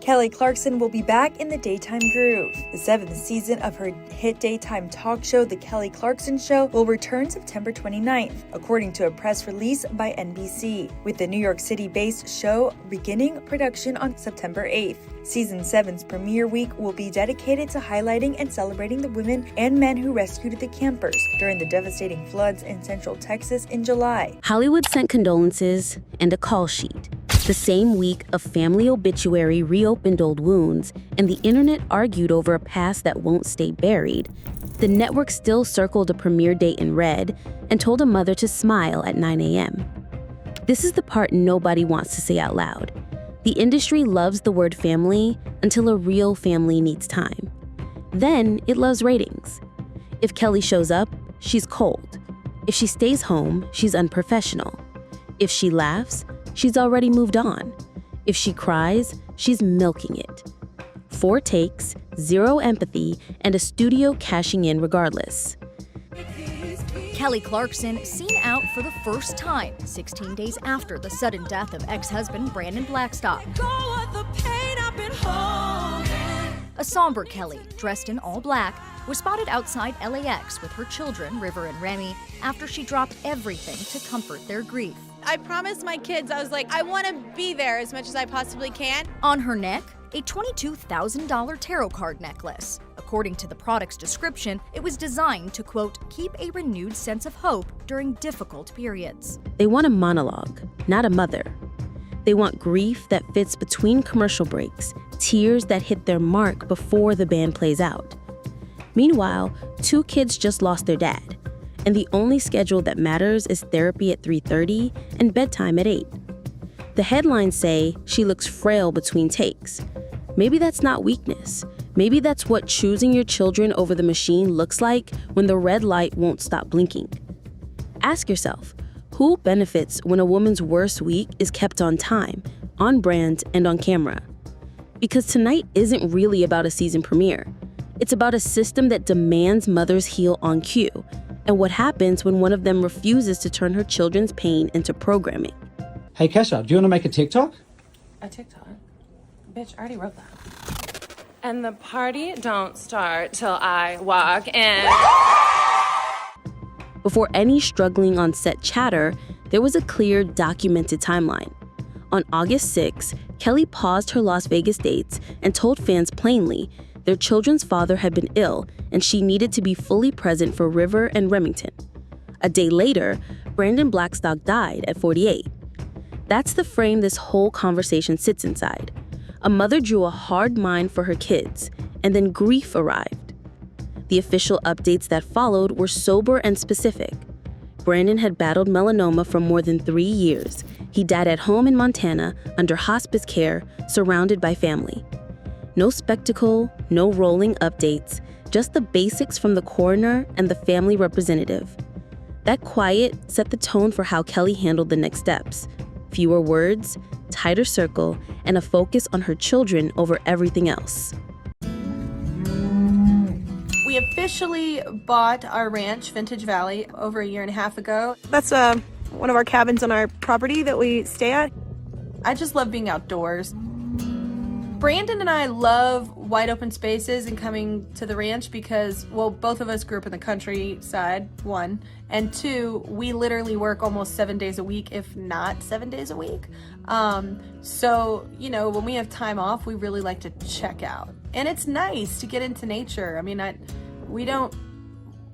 Kelly Clarkson will be back in the daytime groove. The 7th season of her hit daytime talk show, The Kelly Clarkson Show, will return September 29th, according to a press release by NBC, with the New York City-based show beginning production on September 8th. Season 7's premiere week will be dedicated to highlighting and celebrating the women and men who rescued the campers during the devastating floods in Central Texas in July. Hollywood sent condolences and a call sheet. The same week, a family obituary reopened old wounds, and the internet argued over a past that won't stay buried. The network still circled a premiere date in red and told a mother to smile at 9 a.m. This is the part nobody wants to say out loud. The industry loves the word family until a real family needs time. Then it loves ratings. If Kelly shows up, she's cold. If she stays home, she's unprofessional. If she laughs, she's already moved on. If she cries, she's milking it. 4 takes, 0 empathy, and a studio cashing in regardless. Kelly Clarkson seen out for the first time 16 days after the sudden death of ex-husband Brandon Blackstock. A somber Kelly, dressed in all black, was spotted outside LAX with her children, River and Remy, after she dropped everything to comfort their grief. I promised my kids, I was like, I want to be there as much as I possibly can. On her neck, a $22,000 tarot card necklace. According to the product's description, it was designed to, quote, keep a renewed sense of hope during difficult periods. They want a monologue, not a mother. They want grief that fits between commercial breaks, tears that hit their mark before the band plays out. Meanwhile, 2 kids just lost their dad, and the only schedule that matters is therapy at 3:30 and bedtime at 8. The headlines say she looks frail between takes. Maybe that's not weakness. Maybe that's what choosing your children over the machine looks like when the red light won't stop blinking. Ask yourself, who benefits when a woman's worst week is kept on time, on brand, and on camera? Because tonight isn't really about a season premiere. It's about a system that demands mothers heal on cue, and what happens when one of them refuses to turn her children's pain into programming. Hey Kesha, do you want to make a TikTok? A TikTok? Bitch, I already wrote that. And the party don't start till I walk in. Before any struggling on set chatter, there was a clear, documented timeline. On August 6, Kelly paused her Las Vegas dates and told fans plainly their children's father had been ill and she needed to be fully present for River and Remington. A day later, Brandon Blackstock died at 48. That's the frame this whole conversation sits inside. A mother drew a hard line for her kids, and then grief arrived. The official updates that followed were sober and specific. Brandon had battled melanoma for more than 3 years. He died at home in Montana under hospice care, surrounded by family. No spectacle, no rolling updates, just the basics from the coroner and the family representative. That quiet set the tone for how Kelly handled the next steps. Fewer words, tighter circle, and a focus on her children over everything else. We officially bought our ranch, Vintage Valley, over a year and a half ago. That's one of our cabins on our property that we stay at. I just love being outdoors. Brandon and I love wide open spaces and coming to the ranch because, well, both of us grew up in the countryside, 1, and 2, we literally work almost 7 days a week, if not 7 days a week. So, you know, when we have time off, we really like to check out. And it's nice to get into nature. I mean, we don't,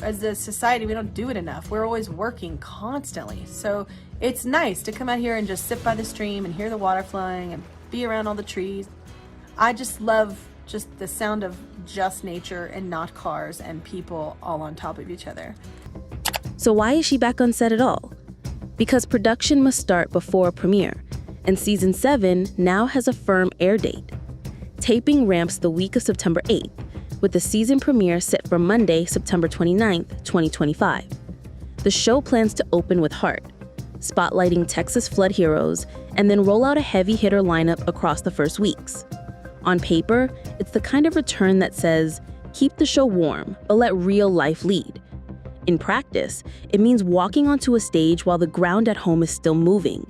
as a society, we don't do it enough. We're always working constantly. So it's nice to come out here and just sit by the stream and hear the water flowing and be around all the trees. I just love just the sound of just nature and not cars and people all on top of each other. So why is she back on set at all? Because production must start before a premiere, and season 7 now has a firm air date. Taping ramps the week of September 8th, with the season premiere set for Monday, September 29th, 2025. The show plans to open with heart, spotlighting Texas flood heroes, and then roll out a heavy-hitter lineup across the first weeks. On paper, it's the kind of return that says, keep the show warm, but let real life lead. In practice, it means walking onto a stage while the ground at home is still moving.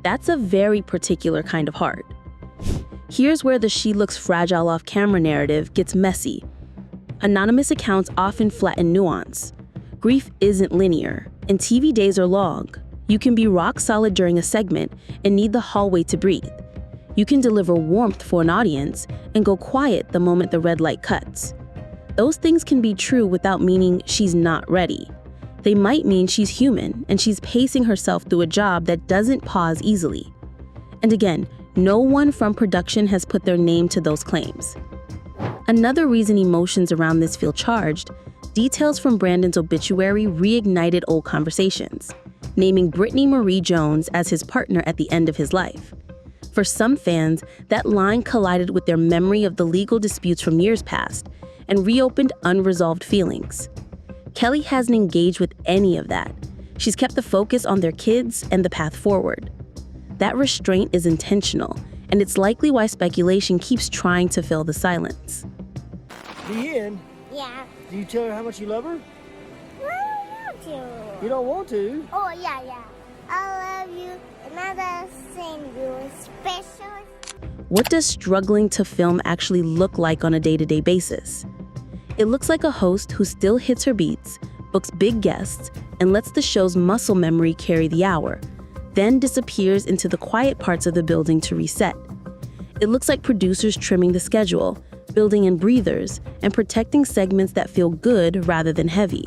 That's a very particular kind of heart. Here's where the she looks fragile off camera narrative gets messy. Anonymous accounts often flatten nuance. Grief isn't linear, and TV days are long. You can be rock solid during a segment and need the hallway to breathe. You can deliver warmth for an audience and go quiet the moment the red light cuts. Those things can be true without meaning she's not ready. They might mean she's human and she's pacing herself through a job that doesn't pause easily. And again, no one from production has put their name to those claims. Another reason emotions around this feel charged, details from Brandon's obituary reignited old conversations, naming Brittany Marie Jones as his partner at the end of his life. For some fans, that line collided with their memory of the legal disputes from years past and reopened unresolved feelings. Kelly hasn't engaged with any of that. She's kept the focus on their kids and the path forward. That restraint is intentional, and it's likely why speculation keeps trying to fill the silence. Deanne? Yeah. Do you tell her how much you love her? I don't want to. You don't want to? Oh, yeah. I love you, and I send you a special. What does struggling to film actually look like on a day-to-day basis? It looks like a host who still hits her beats, books big guests, and lets the show's muscle memory carry the hour, then disappears into the quiet parts of the building to reset. It looks like producers trimming the schedule, building in breathers, and protecting segments that feel good rather than heavy.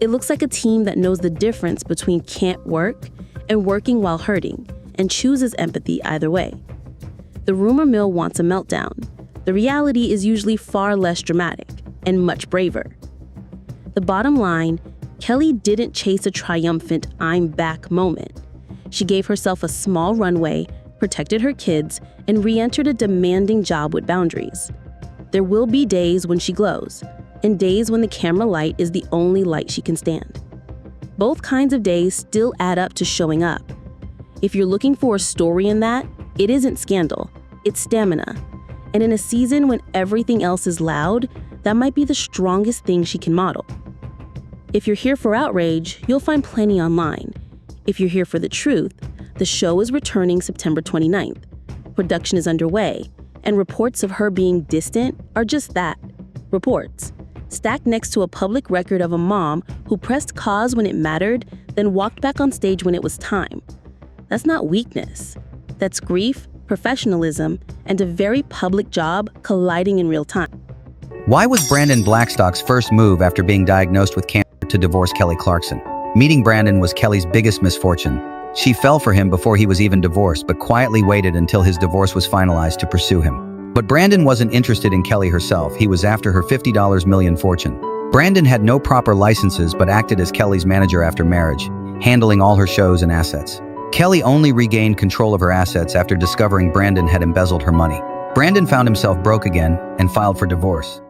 It looks like a team that knows the difference between can't work and working while hurting, and chooses empathy either way. The rumor mill wants a meltdown. The reality is usually far less dramatic and much braver. The bottom line, Kelly didn't chase a triumphant "I'm back" moment. She gave herself a small runway, protected her kids, and re-entered a demanding job with boundaries. There will be days when she glows, and days when the camera light is the only light she can stand. Both kinds of days still add up to showing up. If you're looking for a story in that, it isn't scandal, it's stamina. And in a season when everything else is loud, that might be the strongest thing she can model. If you're here for outrage, you'll find plenty online. If you're here for the truth, the show is returning September 29th. Production is underway, and reports of her being distant are just that, reports, stacked next to a public record of a mom who pressed pause when it mattered, then walked back on stage when it was time. That's not weakness. That's grief, professionalism, and a very public job colliding in real time. Why was Brandon Blackstock's first move after being diagnosed with cancer to divorce Kelly Clarkson? Meeting Brandon was Kelly's biggest misfortune. She fell for him before he was even divorced, but quietly waited until his divorce was finalized to pursue him. But Brandon wasn't interested in Kelly herself. He was after her $50 million fortune. Brandon had no proper licenses but acted as Kelly's manager after marriage, handling all her shows and assets. Kelly only regained control of her assets after discovering Brandon had embezzled her money. Brandon found himself broke again and filed for divorce.